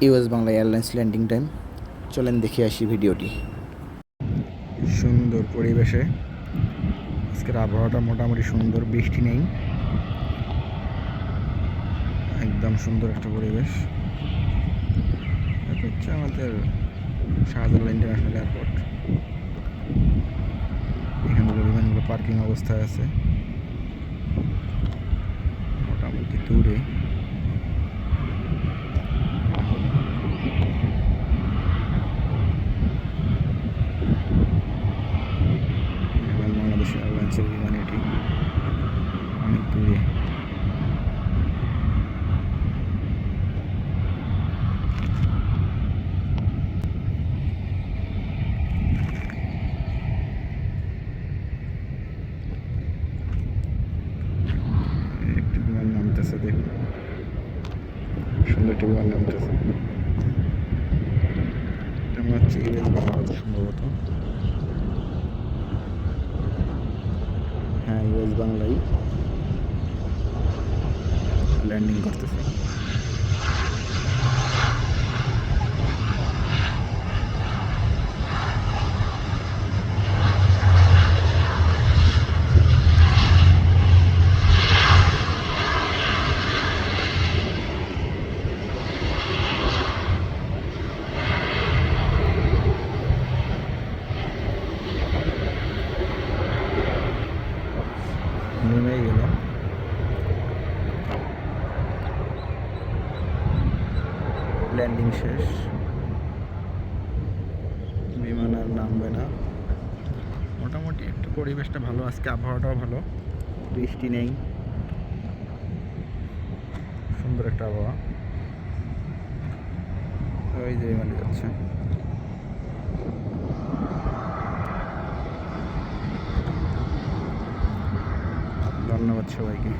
US Bangla airlines landing time. চলেন দেখে আসি ভিডিওটি। সুন্দর পরিবেশে আজকের আবহাওয়াটা মোটামুটি সুন্দর, বৃষ্টি নেই, একদম সুন্দর একটা পরিবেশ। এটা হচ্ছে আমাদের শাহজালাল ইন্টারন্যাশনাল এয়ারপোর্ট। এখানে বিমানগুলো পার্কিং অবস্থায় আছে মোটামুটি দূরে। বাংলাদেশ এয়ারলাইন্সের বিমান এটি, অনেক দূরে। একটি বিমান নামতেছে, দেখুন সুন্দর একটি বিমান নামতেছে। এটা মনে হচ্ছে ইউএস বাংলাদেশ সম্ভবত। হ্যাঁ, ইউএস বাংলাই ল্যান্ডিং করতেছে। নেমেই গেল। ল্যান্ডিং শেষ, বিমান আর নামবে না। মোটামুটি একটু পরিবেশটা ভালো, আজকে আবহাওয়াটাও ভালো, বৃষ্টি নেই, সুন্দর একটা আবহাওয়া। ওই যে বিমানে যাচ্ছে। ধন্যবাদ সবাইকে।